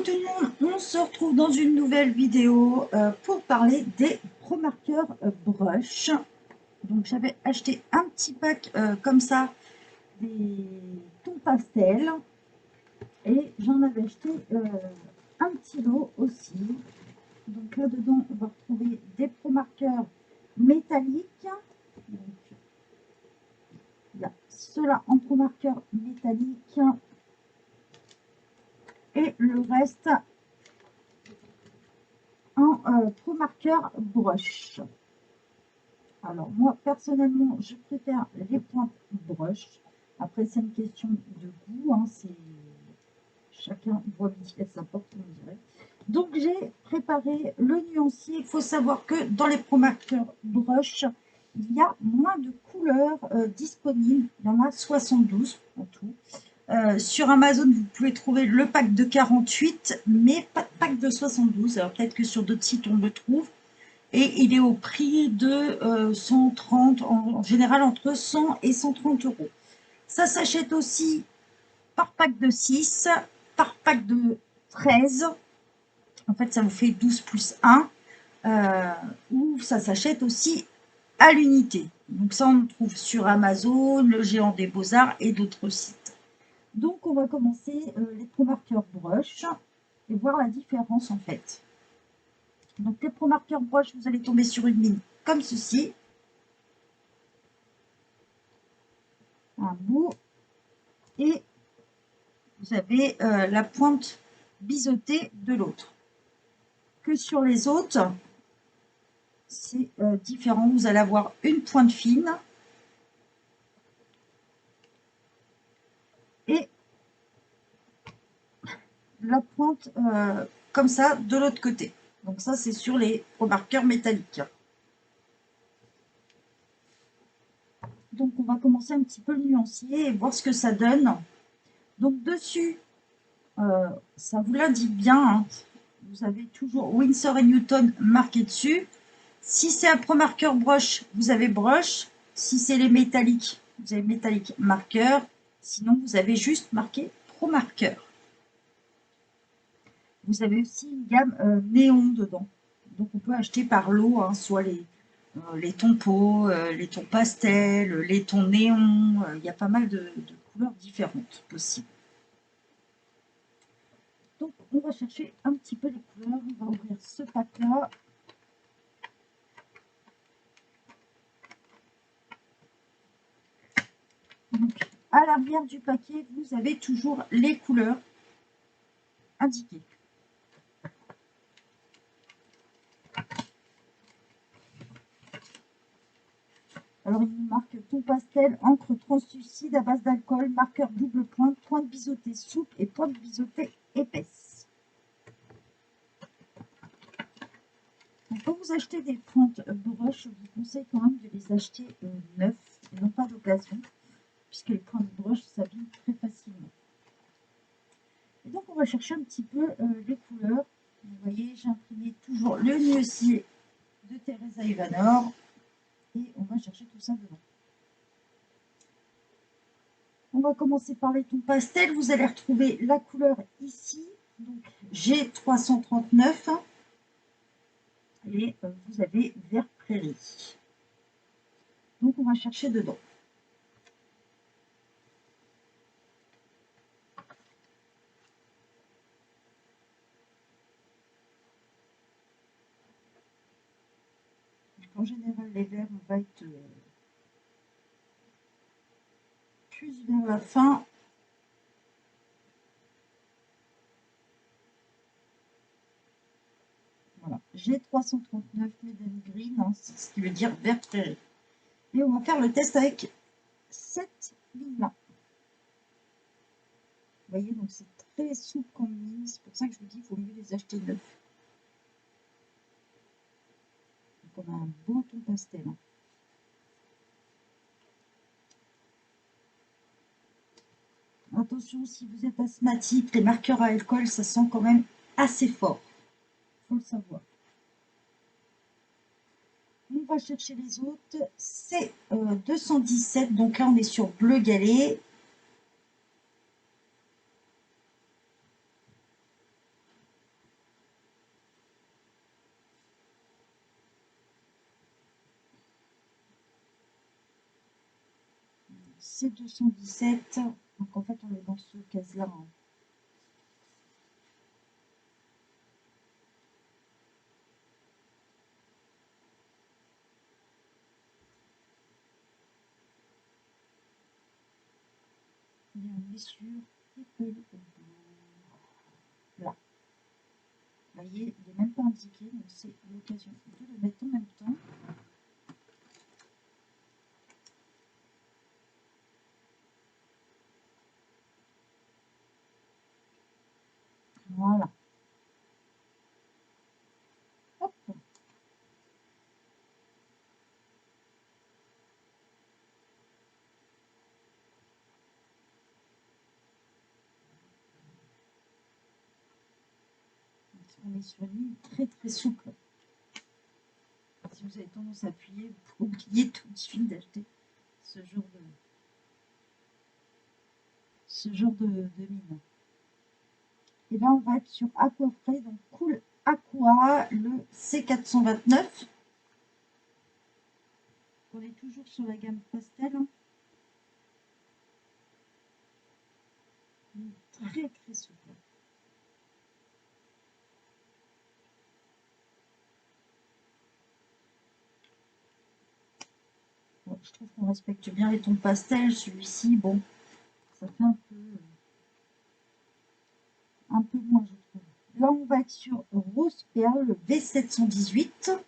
tout le monde, on se retrouve dans une nouvelle vidéo pour parler des Pro Markers Brush. Donc j'avais acheté un petit pack comme ça, des tons pastel, et j'en avais acheté un petit lot aussi. Donc là dedans on va retrouver des Pro Markers métalliques. Donc, il y a ceux-là en Pro Markers métalliques et le reste en Pro Marker brush. Alors moi personnellement je préfère les pointes brush. Après c'est une question de goût, hein, c'est chacun voit midi à sa porte, on dirait. Donc j'ai préparé le nuancier. Il faut savoir que dans les Pro Marker brush, il y a moins de couleurs disponibles. Il y en a 72 en tout. Sur Amazon, vous pouvez trouver le pack de 48, mais pas de pack de 72. Alors peut-être que sur d'autres sites, on le trouve. Et il est au prix de 130, en général entre 100 et 130 euros. Ça s'achète aussi par pack de 6, par pack de 13. En fait, ça vous fait 12 plus 1. Ou ça s'achète aussi à l'unité. Donc ça, on le trouve sur Amazon, le Géant des Beaux-Arts et d'autres sites. Donc, on va commencer les Pro Markers Brush et voir la différence en fait. Donc, les Pro Markers Brush, vous allez tomber sur une ligne comme ceci. Un bout. Et vous avez la pointe biseautée de l'autre. Que sur les autres, c'est différent. Vous allez avoir une pointe fine et la pointe comme ça de l'autre côté. Donc ça, c'est sur les Pro Markers métalliques. Donc on va commencer un petit peu le nuancier et voir ce que ça donne. Donc dessus, ça vous l'indique bien, hein. Vous avez toujours Winsor & Newton marqué dessus. Si c'est un Pro Marker Brush, vous avez Brush. Si c'est les métalliques, vous avez métallique marqueur. Sinon, vous avez juste marqué Pro Marker. Vous avez aussi une gamme néon dedans. Donc on peut acheter par lot, hein, soit les tons peau, les tons pastel, les tons néon. Il y a pas mal de couleurs différentes possibles. Donc on va chercher un petit peu les couleurs. On va ouvrir ce pack là. Donc à l'arrière du paquet, vous avez toujours les couleurs indiquées. Alors il nous marque ton pastel, encre translucide à base d'alcool, marqueur double pointe, pointe biseautée souple et pointe biseautée épaisse. Donc, quand vous achetez des pointes brush, je vous conseille quand même de les acheter neuves et non pas d'occasion, puisque les pointes brush s'abîment très facilement. Et donc on va chercher un petit peu les couleurs. Vous voyez, j'ai imprimé toujours le nuancier de Teresa Ivanor et on va chercher tout ça dedans. On va commencer par les tons pastels. Vous allez retrouver la couleur ici, donc G339, et vous avez vert prairie. Donc on va chercher dedans. Donc, en général, les verts, on va être plus vers la fin. Voilà, G339 Medan Green, hein, c'est ce qui veut dire vert prairie. Et on va faire le test avec cette ligne-là. Vous voyez, donc c'est très souple comme ligne, c'est pour ça que je vous dis qu'il vaut mieux les acheter neufs. Donc on a un beau ton pastel. Hein. Attention, si vous êtes asthmatique, les marqueurs à alcool, ça sent quand même assez fort. Il faut le savoir. On va chercher les autres. C'est 217. Donc là, on est sur bleu galet. c'est 217. Donc en fait, on est dans ce case-là. Hein. Et on est sur People Blue. Là. Vous voyez, il n'est même pas indiqué, donc c'est l'occasion de le mettre en même temps. Voilà. Hop. On est sur une ligne très très souple. Si vous avez tendance à appuyer, vous oubliez tout de suite d'acheter ce genre de mine. Et là, on va être sur Aquafray, donc Cool Aqua, le C429. On est toujours sur la gamme pastel. Hein. Très très souple. Bon, je trouve qu'on respecte bien les tons pastel. Celui-ci, bon, ça fait un peu moins, je trouve. Là, on va être sur Rose Perle, le V718.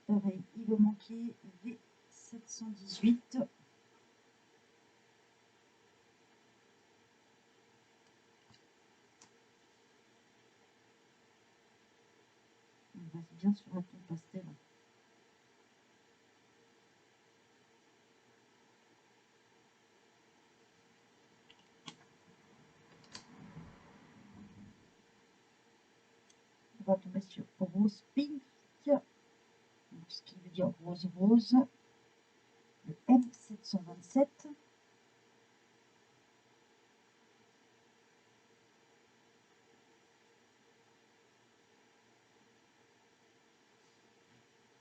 Pareil, il va manquer V718. On reste bien sur un ton pastel. On va tomber sur Rose Pink, ce qui veut dire rose rose, le M727.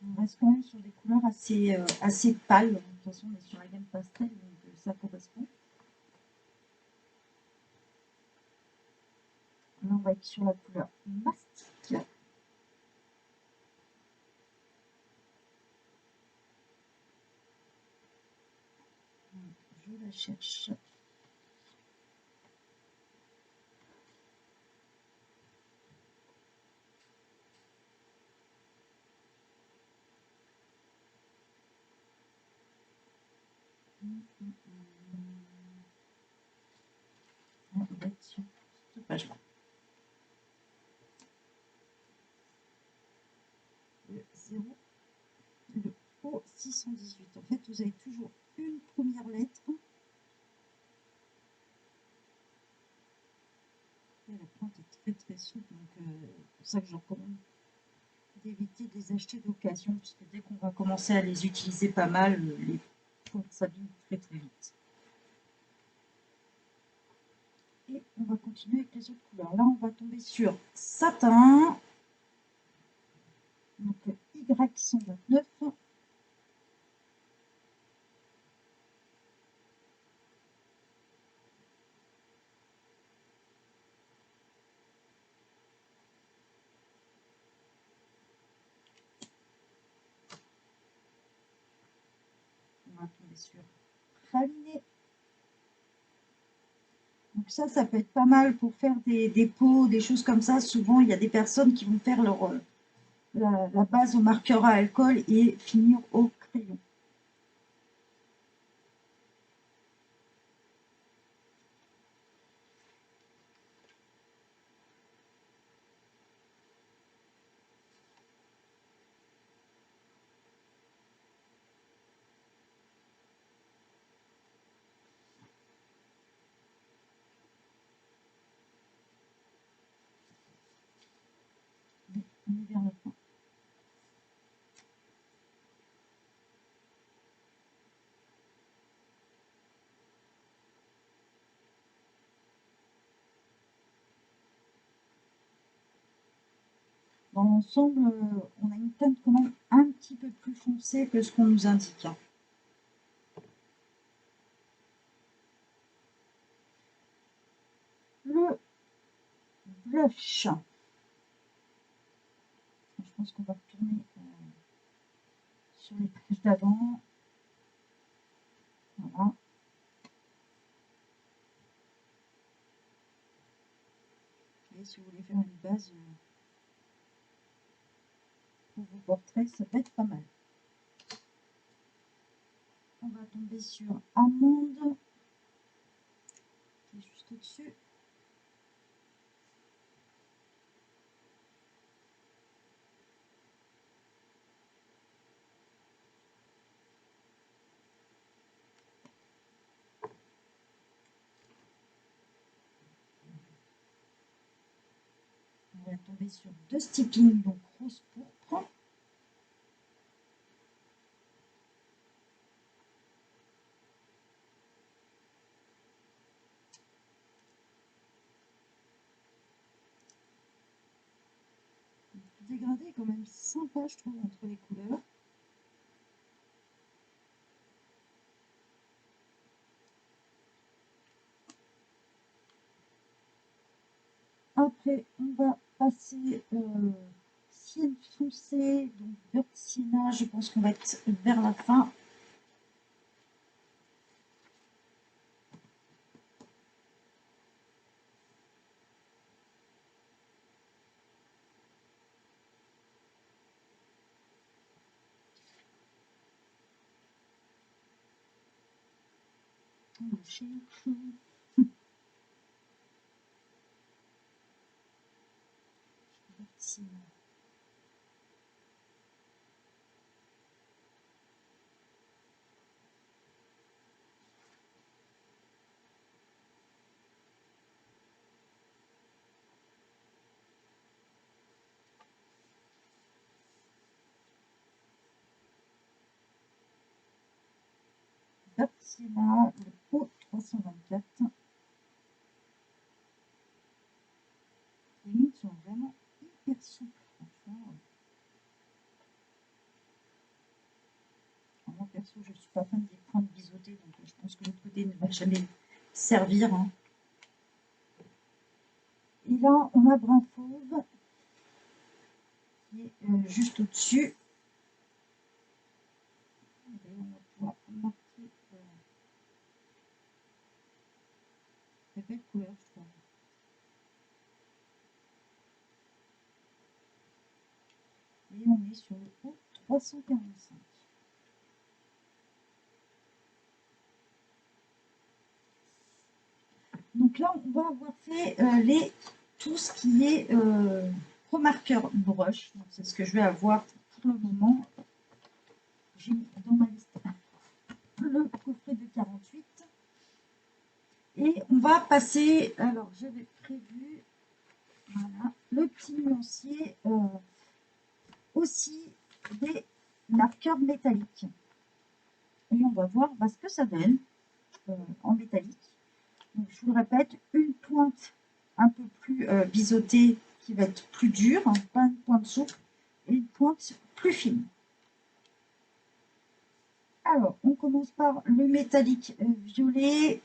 On reste quand même sur des couleurs assez pâles. De toute façon, on est sur la gamme pastel, donc ça correspond. Là, on va être sur la couleur mastic. Je la cherche. On va être sur cette page-là. Le 0, le O618. En fait, vous avez toujours une première lettre. Et la pointe est très très souple, donc c'est pour ça que je recommande d'éviter de les acheter d'occasion, puisque dès qu'on va commencer à les utiliser pas mal, les pointes s'abîment très très vite. Et on va continuer avec les autres couleurs. Là, on va tomber sur satin, donc Y129. On va tomber sur Raminé. Donc ça peut être pas mal pour faire des pots, des choses comme ça. Souvent, il y a des personnes qui vont faire la base au marqueur à alcool et finir au crayon. On est vers la fin. dans l'ensemble, on a une teinte quand même un petit peu plus foncée que ce qu'on nous indique. Le blush. Je pense qu'on va retourner sur les pages d'avant. Voilà. Et si vous voulez faire une base pour vos portraits, ça peut être pas mal. On va tomber sur Amande, qui est juste au-dessus. On va tomber sur deux stickings, donc rose pourpre. Le dégradé est quand même sympa, je trouve, entre les couleurs. Après, on va passer ciel foncé, donc vert sienna. Je pense qu'on va être vers la fin. Le chou. Vert sienna. Vert sienna, le pot 324. Les lignes sont vraiment hyper souples, franchement. Moi, perso, je ne suis pas fan des pointes biseautées, donc je pense que l'autre côté ne va jamais servir. Hein. Et là, on a brun fauve, qui est juste au-dessus. On va pouvoir marquer la belle couleur, je trouve. Et on est sur le pot 345. Donc là, on va avoir fait tout ce qui est pro-marqueur brush. C'est ce que je vais avoir pour le moment. J'ai mis dans ma liste le coffret de 48. Et on va passer, alors j'avais prévu, voilà, le petit nuancier aussi des marqueurs métalliques. Et on va voir ce que ça donne en métallique. Donc, je vous le répète, une pointe un peu plus biseautée qui va être plus dure, hein, pas une pointe souple, et une pointe plus fine. Alors, on commence par le métallique violet.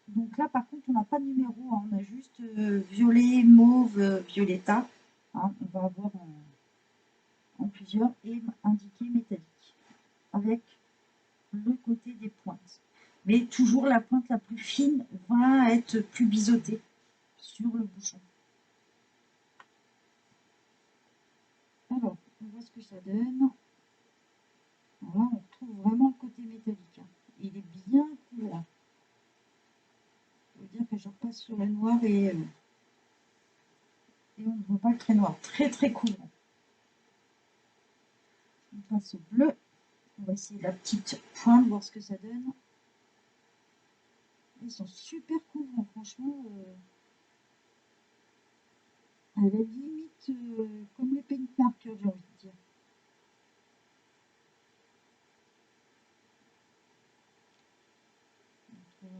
Donc là, par contre, on n'a pas de numéro, hein, on a juste violet, mauve, violetta. Hein, on va avoir en plusieurs et indiqué métallique avec le côté des pointes. Mais toujours la pointe la plus fine va être plus biseautée sur le bouchon. Alors, on voit ce que ça donne. Alors là, on retrouve vraiment le côté métallique. Hein. Il est bien couleur. Ça veut dire que je repasse sur le noir et on ne voit pas le trait noir. Très très cool. On passe au bleu. On va essayer la petite pointe, voir ce que ça donne. Ils sont super cool, hein, franchement. À la limite, comme les paint markers, j'ai envie de dire.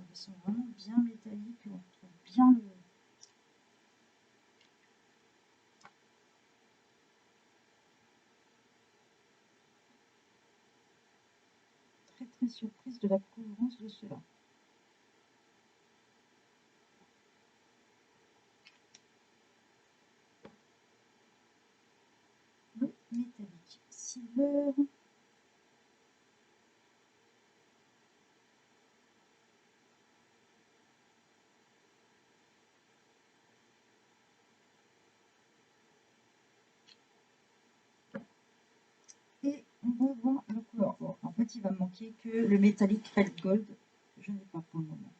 Ils sont vraiment bien métalliques. On retrouve bien le... très surprise de la couvrance de cela. Le métallique silver. Et on revoit le couleur or. En fait, il va manquer que le métallique red gold. Je n'ai pas pour le moment.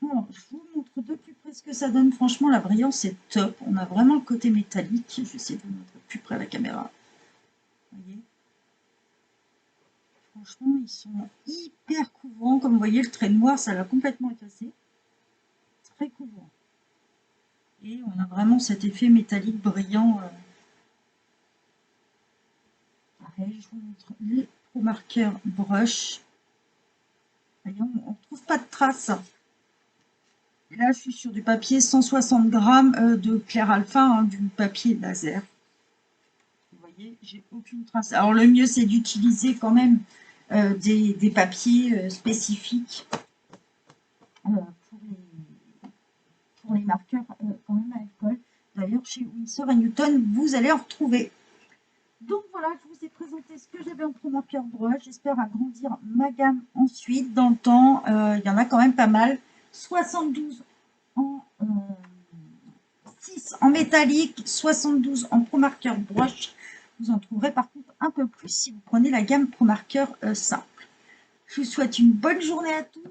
Alors, je vous montre de plus près ce que ça donne. Franchement, la brillance est top. On a vraiment le côté métallique. Je vais essayer de vous montrer plus près à la caméra. Vous voyez ? Franchement, ils sont hyper couvrants. Comme vous voyez, le trait noir, ça l'a complètement effacé. Très couvrant. Et on a vraiment cet effet métallique brillant. Pareil, je vous montre les Pro Marker Brush. Voyez, on ne retrouve pas de traces. Et là, je suis sur du papier 160 grammes de Clair Alpha, hein, du papier laser. Vous voyez, j'ai aucune trace. Alors, le mieux, c'est d'utiliser quand même des papiers spécifiques pour les marqueurs quand même à alcool. D'ailleurs, chez Winsor & Newton, vous allez en retrouver. Donc voilà, je vous ai présenté ce que j'avais en Pro Marker Brush. J'espère agrandir ma gamme ensuite. Dans le temps, il y en a quand même pas mal. 72 en 6 en métallique, 72 en Pro Marker Brush. Vous en trouverez par contre un peu plus si vous prenez la gamme Pro Marker simple. Je vous souhaite une bonne journée à tous.